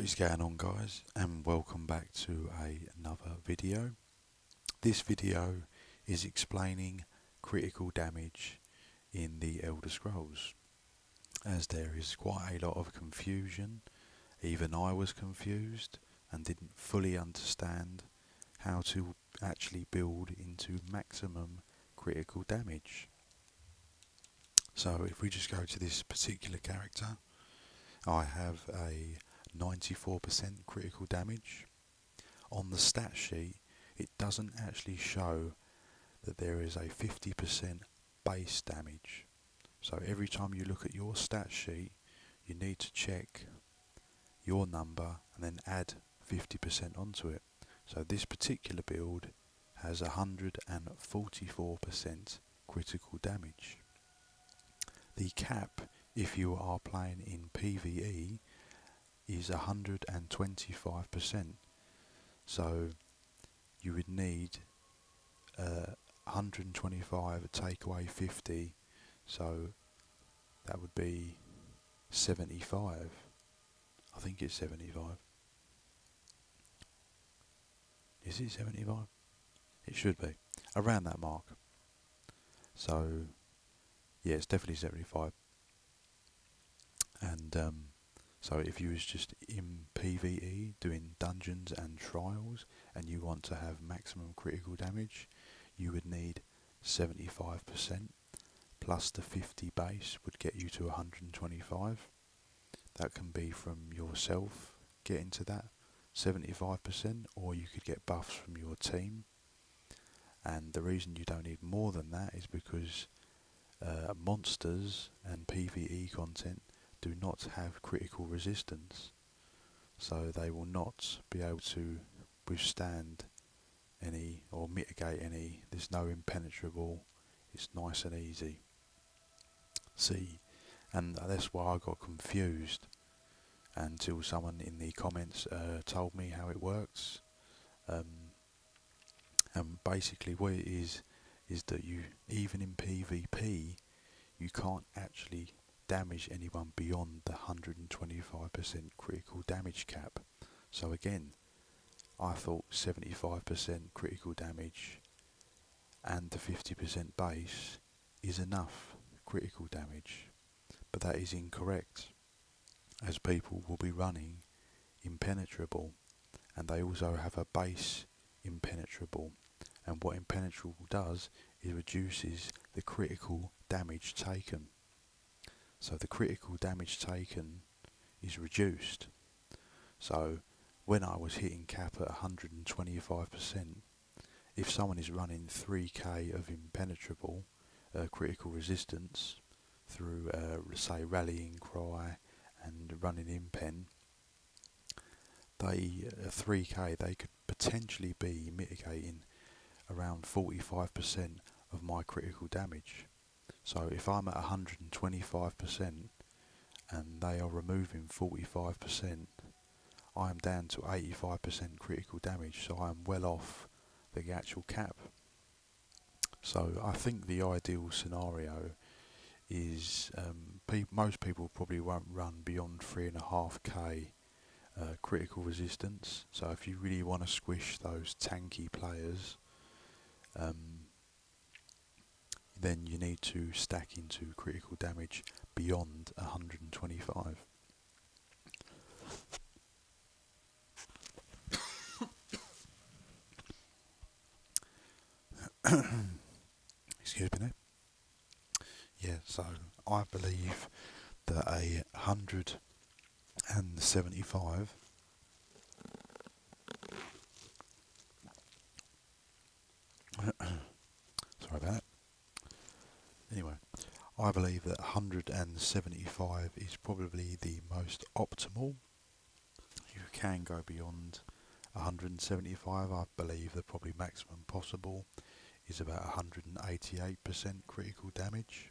What is going on, guys, and welcome back to another video. This video is explaining critical damage in the Elder Scrolls, as there is quite a lot of confusion. Even I was confused and didn't fully understand how to actually build into maximum critical damage. So if we just go to this particular character, I have a 94% critical damage. On the stat sheet, it doesn't actually show that there is a 50% base damage. So every time you look at your stat sheet, you need to check your number and then add 50% onto it. So this particular build has 144% critical damage. The cap, if you are playing in PvE, is 125%. So you would need 125 take away 50, so that would be 75. I think it's 75. Is it 75? It should be around that mark. So yeah, it's definitely 75. And so if you was just in PvE doing dungeons and trials and you want to have maximum critical damage, you would need 75% plus the 50 base would get you to 125. That can be from yourself getting to that 75%, or you could get buffs from your team. And the reason you don't need more than that is because monsters and PvE content do not have critical resistance, so they will not be able to withstand any or mitigate any. There's no impenetrable, it's nice and easy. See, and that's why I got confused until someone in the comments told me how it works. And basically what it is that you, even in PvP, you can't actually damage anyone beyond the 125% critical damage cap. So again, I thought 75% critical damage and the 50% base is enough critical damage, but that is incorrect, as people will be running impenetrable, and they also have a base impenetrable, and what impenetrable does is reduces the critical damage taken. So the critical damage taken is reduced. So when I was hitting cap at 125%, if someone is running 3k of impenetrable critical resistance through say rallying cry and running impen, they 3k they could potentially be mitigating around 45% of my critical damage. So if I'm at 125% and they are removing 45%, I am down to 85% critical damage, so I am well off the actual cap. So I think the ideal scenario is most people probably won't run beyond 3.5k critical resistance. So if you really want to squish those tanky players, then you need to stack into critical damage beyond 125. Excuse me now. Yeah, so I believe that 175 sorry about that. Anyway, I believe that 175 is probably the most optimal. You can go beyond 175. I believe the probably maximum possible is about 188% critical damage.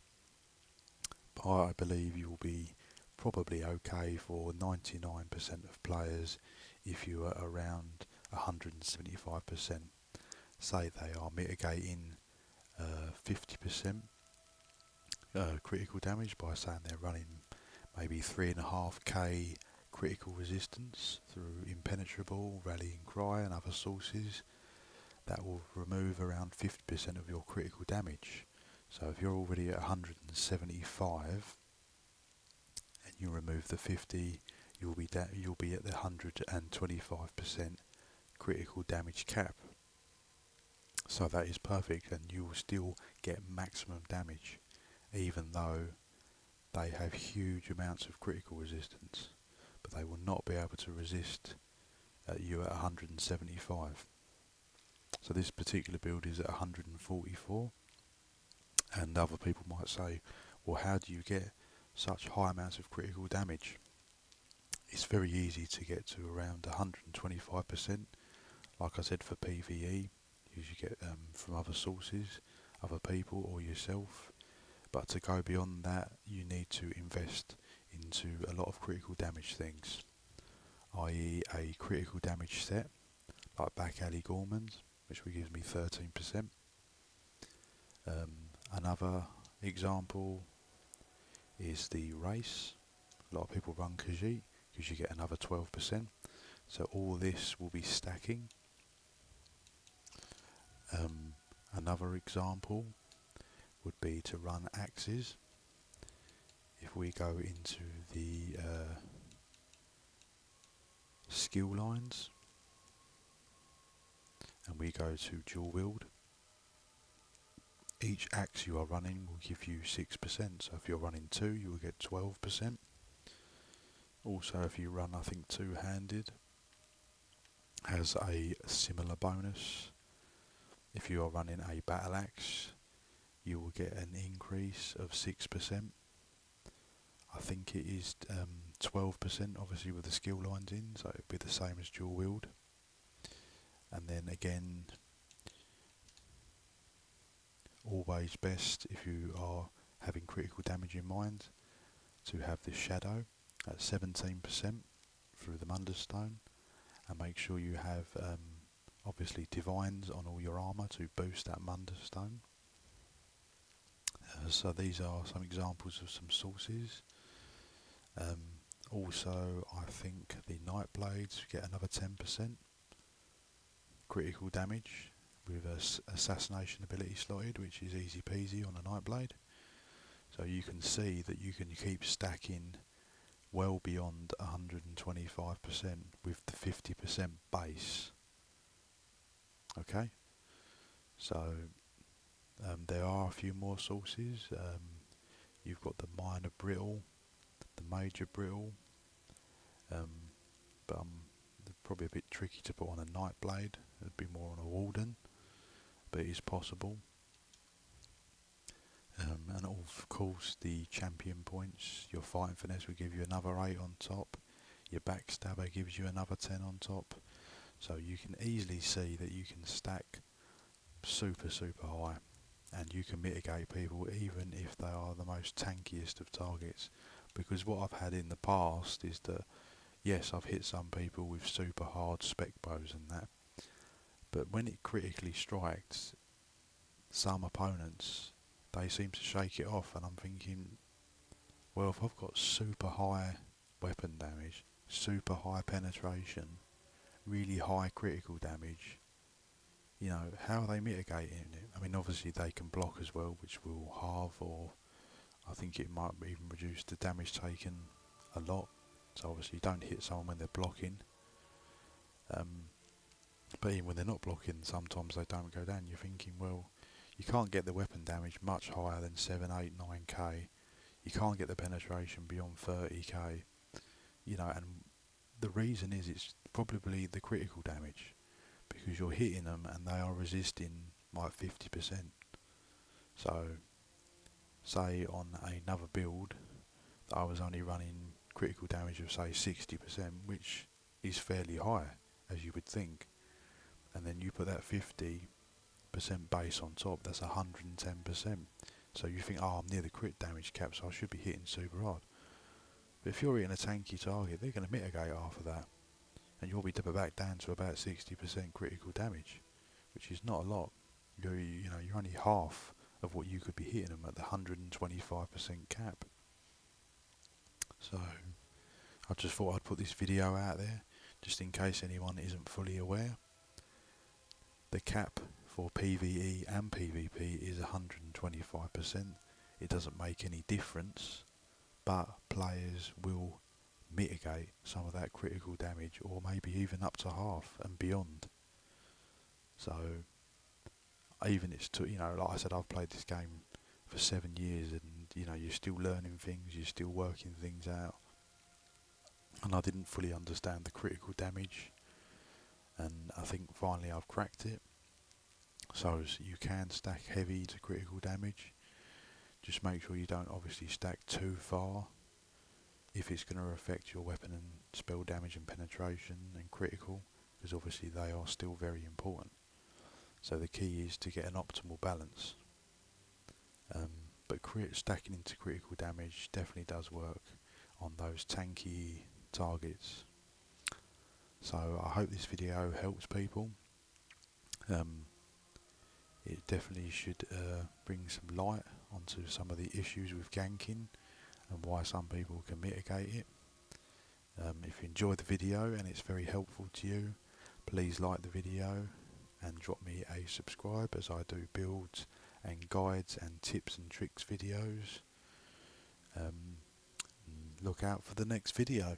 But I believe you will be probably okay for 99% of players if you are around 175%. Say they are mitigating 50% critical damage by saying they're running maybe 3.5k critical resistance through impenetrable, rallying cry and other sources, that will remove around 50% of your critical damage. So if you're already at 175 and you remove the 50, you'll be at the 125% critical damage cap. So that is perfect, and you will still get maximum damage, even though they have huge amounts of critical resistance, but they will not be able to resist you at 175. So this particular build is at 144, and other people might say, well, how do you get such high amounts of critical damage? It's very easy to get to around 125%, like I said, for PvE. You get from other sources, other people or yourself. But to go beyond that, you need to invest into a lot of critical damage things, i.e. a critical damage set, like Back Alley Gormans, which will give me 13%. Another example is the race. A lot of people run Khajiit because you get another 12%. So all this will be stacking. Another example would be to run axes. If we go into the skill lines and we go to dual wield, each axe you are running will give you 6%. So if you're running 2, you will get 12%. Also, if you run, I think, two-handed, has a similar bonus. If you are running a battle axe, you will get an increase of 6%. I think it is 12%, obviously with the skill lines in, so it would be the same as dual wield. And then again, always best, if you are having critical damage in mind, to have the shadow at 17% through the Munderstone, and make sure you have obviously divines on all your armour to boost that Munderstone. So these are some examples of some sources. Also, I think the Nightblades get another 10% critical damage with assassination ability slotted, which is easy peasy on a Nightblade. So you can see that you can keep stacking well beyond 125% with the 50% base. Okay, so there are a few more sources. You've got the minor brittle, the major brittle, but they're probably a bit tricky to put on a Nightblade. It'd be more on a Warden, but it is possible. And of course the champion points, your fighting finesse will give you another 8 on top, your backstabber gives you another 10 on top, so you can easily see that you can stack super high, and you can mitigate people even if they are the most tankiest of targets. Because what I've had in the past is that, yes, I've hit some people with super hard spec bows and that, but when it critically strikes, some opponents, they seem to shake it off, and I'm thinking, well, if I've got super high weapon damage, super high penetration, really high critical damage, you know, how are they mitigating it? I mean, obviously they can block as well, which will halve, or I think it might even reduce the damage taken a lot. So obviously you don't hit someone when they're blocking. But even when they're not blocking, sometimes they don't go down. You're thinking, well, you can't get the weapon damage much higher than 7, 8, 9k. You can't get the penetration beyond 30k. You know, and the reason is it's probably the critical damage, because you're hitting them and they are resisting like 50%. So, say on another build that I was only running critical damage of say 60%, which is fairly high, as you would think, and then you put that 50% base on top, that's 110%. So you think, oh, I'm near the crit damage cap, so I should be hitting super hard. But if you're hitting a tanky target, they're going to mitigate half of that, and you'll be back down to about 60% critical damage, which is not a lot. You're only half of what you could be hitting them at the 125% cap. So I just thought I'd put this video out there, just in case anyone isn't fully aware. The cap for PvE and PvP is 125%. It doesn't make any difference, but players will mitigate some of that critical damage, or maybe even up to half and beyond. So even it's to, like I said, I've played this game for 7 years, and you're still learning things, you're still working things out, and I didn't fully understand the critical damage, and I think finally I've cracked it. So you can stack heavy to critical damage. Just make sure you don't obviously stack too far if it's going to affect your weapon and spell damage and penetration and critical, because obviously they are still very important. So the key is to get an optimal balance. But stacking into critical damage definitely does work on those tanky targets. So I hope this video helps people. It definitely should bring some light onto some of the issues with ganking and why some people can mitigate it. If you enjoyed the video and it's very helpful to you, please like the video and drop me a subscribe, as I do builds and guides and tips and tricks videos. Look out for the next video.